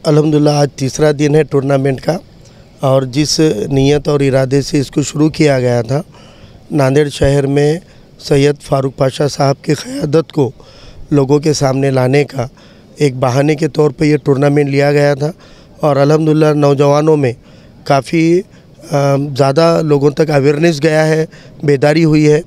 अल्हम्दुलिल्लाह आज तीसरा दिन है टूर्नामेंट का और जिस नीयत और इरादे से इसको शुरू किया गया था, नांदेड़ शहर में सैयद फारूक पाशा साहब की क़यादत को लोगों के सामने लाने का एक बहाने के तौर पे ये टूर्नामेंट लिया गया था और अल्हम्दुलिल्लाह नौजवानों में काफ़ी ज़्यादा लोगों तक अवेयरनेस गया है, बेदारी हुई है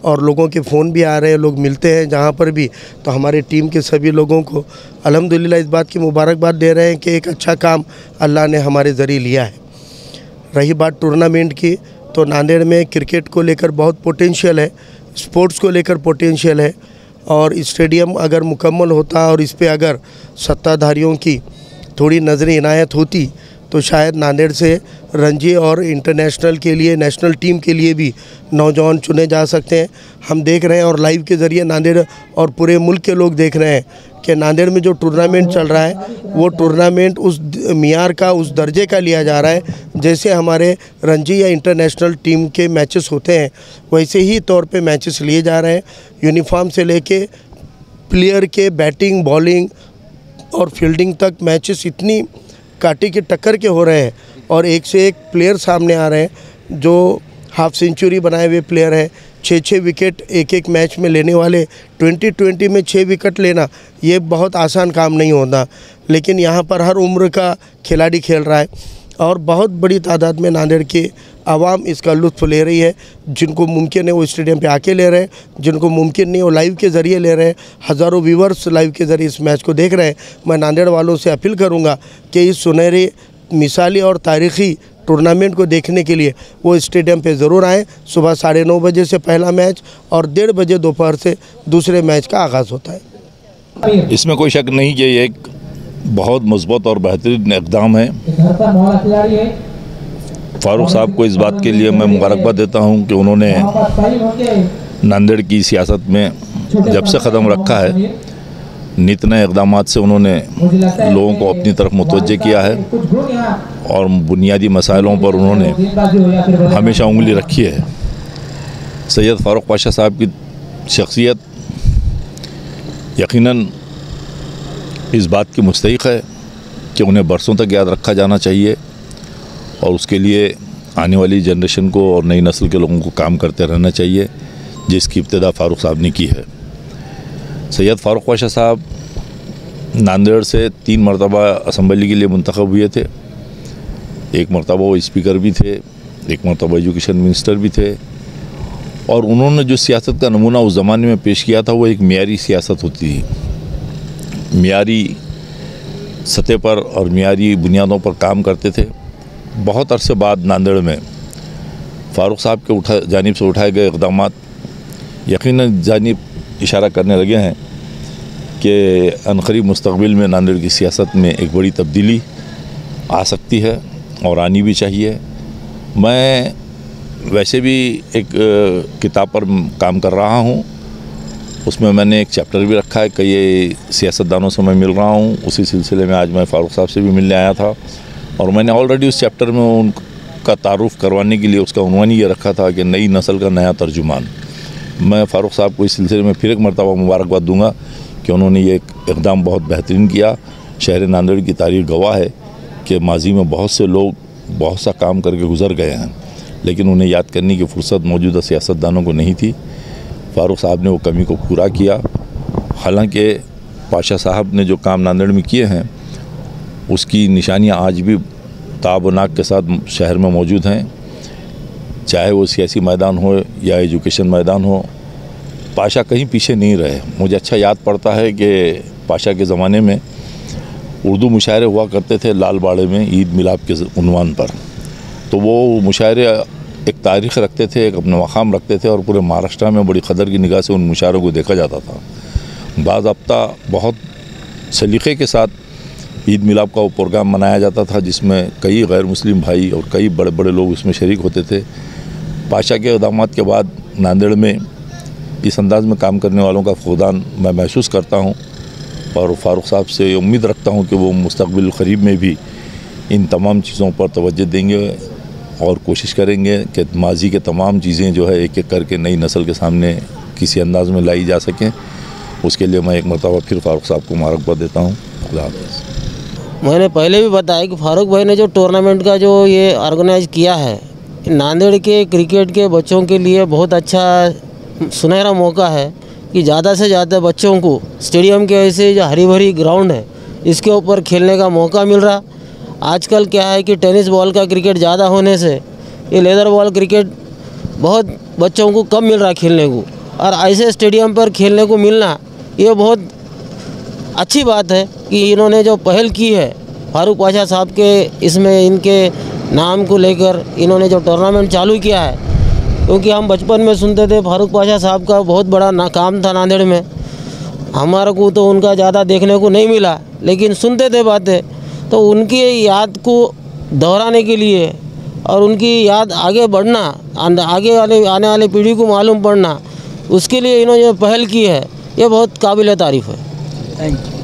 और लोगों के फ़ोन भी आ रहे हैं, लोग मिलते हैं जहाँ पर भी। तो हमारे टीम के सभी लोगों को अल्हम्दुलिल्लाह इस बात की मुबारकबाद दे रहे हैं कि एक अच्छा काम अल्लाह ने हमारे ज़रिए लिया है। रही बात टूर्नामेंट की, तो नांदेड़ में क्रिकेट को लेकर बहुत पोटेंशियल है, स्पोर्ट्स को लेकर पोटेंशियल है और स्टेडियम अगर मुकम्मल होता और इस पर अगर सत्ताधारियों की थोड़ी नज़र इनायत होती तो शायद नांदेड़ से रणजी और इंटरनेशनल के लिए, नेशनल टीम के लिए भी नौजवान चुने जा सकते हैं। हम देख रहे हैं और लाइव के ज़रिए नांदेड़ और पूरे मुल्क के लोग देख रहे हैं कि नांदेड़ में जो टूर्नामेंट चल रहा है वो टूर्नामेंट उस मियार का, उस दर्जे का लिया जा रहा है जैसे हमारे रणजी या इंटरनेशनल टीम के मैचेस होते हैं, वैसे ही तौर पे मैचेस लिए जा रहे हैं। यूनिफॉर्म से लेके प्लेयर के बैटिंग, बॉलिंग और फील्डिंग तक मैचेस इतनी काटी के टक्कर के हो रहे हैं और एक से एक प्लेयर सामने आ रहे हैं जो हाफ सेंचुरी बनाए हुए प्लेयर हैं। 6-6 विकेट एक मैच में लेने वाले, 2020 में 6 विकेट लेना ये बहुत आसान काम नहीं होता, लेकिन यहाँ पर हर उम्र का खिलाड़ी खेल रहा है और बहुत बड़ी तादाद में नांदेड़ की आवाम इसका लुत्फ़ ले रही है। जिनको मुमकिन है वो स्टेडियम पे आके ले रहे हैं, जिनको मुमकिन नहीं वो लाइव के ज़रिए ले रहे हैं। हज़ारों व्यूवर्स लाइव के ज़रिए इस मैच को देख रहे हैं। मैं नांदेड़ वालों से अपील करूंगा कि इस सुनहरी, मिसाली और तारीख़ी टूर्नामेंट को देखने के लिए वो स्टेडियम पे ज़रूर आएँ। सुबह 9:30 बजे से पहला मैच और 1:30 बजे दोपहर से दूसरे मैच का आगाज़ होता है। इसमें कोई शक नहीं कि ये एक बहुत मजबूत और बेहतरीन इक़दाम है। फारूक साहब को इस बात के लिए मैं मुबारकबाद देता हूं कि उन्होंने नांदेड़ की सियासत में जब से कदम रखा है, नित नए इक़दाम से उन्होंने लोगों को अपनी तरफ मुतवज्जे किया है और बुनियादी मसाइलों पर उन्होंने हमेशा उंगली रखी है। सैयद फारूक पाशा साहब की शख्सियत यकीनन इस बात की मुस्तहिक़ है कि उन्हें बरसों तक याद रखा जाना चाहिए और उसके लिए आने वाली जनरेशन को और नई नस्ल के लोगों को काम करते रहना चाहिए, जिसकी इब्तिदा फारूक साहब ने की है। सैयद फारूक पाशा साहब नांदेड़ से 3 मरतबा असम्बली के लिए मुंतखब हुए थे। एक मरतबा वो स्पीकर भी थे, एक मरतबा एजुकेशन मिनिस्टर भी थे और उन्होंने जो सियासत का नमूना उस ज़माने में पेश किया था वो एक मियारी सियासत होती थी। मियारी सतह पर और मियारी बुनियादों पर काम करते थे। बहुत अरसे बाद नांदेड़ में फारूक साहब के जानिब से उठाए गए इक़दाम यकीनन जानिब इशारा करने लगे हैं कि अनक़रीब मुस्तक़बिल में नांदेड़ की सियासत में एक बड़ी तब्दीली आ सकती है और आनी भी चाहिए। मैं वैसे भी एक किताब पर काम कर रहा हूँ, उसमें मैंने एक चैप्टर भी रखा है। कई सियासतदानों से मैं मिल रहा हूँ, उसी सिलसिले में आज मैं फारूक साहब से भी मिलने आया था और मैंने ऑलरेडी उस चैप्टर में उनका तारुफ़ करवाने के लिए उसका उन्वान ये रखा था कि नई नस्ल का नया तर्जुमान। मैं फ़ारूक साहब को इस सिलसिले में फिर एक मरतबा मुबारकबाद दूंगा कि उन्होंने ये इक़दाम बहुत बेहतरीन किया। शहर नांदेड़ की तारीख़ गवाह है कि माजी में बहुत से लोग बहुत सा काम करके गुज़र गए हैं, लेकिन उन्हें याद करने की फ़ुर्सत मौजूदा सियासतदानों को नहीं थी। फ़ारूक साहब ने वो कमी को पूरा किया। हालांकि पाशा साहब ने जो काम नांदेड़ में किए हैं उसकी निशानियां आज भी ताबनाक के साथ शहर में मौजूद हैं, चाहे वो सियासी मैदान हो या एजुकेशन मैदान हो। पाशा कहीं पीछे नहीं रहे। मुझे अच्छा याद पड़ता है कि पाशा के ज़माने में उर्दू मुशायरे हुआ करते थे लाल बाड़े में ईद मिलाद के उन्वान पर, तो वो मुशायरे एक तारीख़ रखते थे, एक अपना मकाम रखते थे और पूरे महाराष्ट्र में बड़ी कदर की निगाह से उन मुशायरों को देखा जाता था। बाज़ाब्ता बहुत सलीक़े के साथ ईद मिलाद का वो प्रोग्राम मनाया जाता था जिसमें कई गैर मुस्लिम भाई और कई बड़े बड़े लोग उसमें शरीक होते थे। पाशा के इक़दामात के बाद नांदेड़ में इस अंदाज़ में काम करने वालों का फुक़दान मैं महसूस करता हूँ और फ़ारूक साहब से उम्मीद रखता हूँ कि वो मुस्तक़बिल क़रीब में भी इन तमाम चीज़ों पर तवज्जो देंगे और कोशिश करेंगे कि माजी के तमाम चीज़ें जो है एक एक करके नई नस्ल के सामने किसी अंदाज़ में लाई जा सकें। उसके लिए मैं एक मरतबा फिर फ़ारूक साहब को मुबारकबाद देता हूँ। खुदा हाफ़िज़। मैंने पहले भी बताया कि फारूक भाई ने जो टूर्नामेंट का जो ये ऑर्गेनाइज किया है, नांदेड़ के क्रिकेट के बच्चों के लिए बहुत अच्छा सुनहरा मौका है कि ज़्यादा से ज़्यादा बच्चों को स्टेडियम के ऐसे जो हरी भरी ग्राउंड है इसके ऊपर खेलने का मौका मिल रहा। आजकल क्या है कि टेनिस बॉल का क्रिकेट ज़्यादा होने से ये लेदर बॉल क्रिकेट बहुत बच्चों को कम मिल रहा खेलने को, और ऐसे स्टेडियम पर खेलने को मिलना ये बहुत अच्छी बात है कि इन्होंने जो पहल की है फारूक पाशा साहब के इसमें इनके नाम को लेकर इन्होंने जो टूर्नामेंट चालू किया है। क्योंकि हम बचपन में सुनते थे फारूक पाशा साहब का बहुत बड़ा काम था नांदेड़ में, हमारे को तो उनका ज़्यादा देखने को नहीं मिला, लेकिन सुनते थे बातें। तो उनकी याद को दोहराने के लिए और उनकी याद आगे बढ़ना, आगे आने वाले पीढ़ी को मालूम पड़ना, उसके लिए इन्होंने जो पहल की है ये बहुत काबिल तारीफ़ है। Thank you.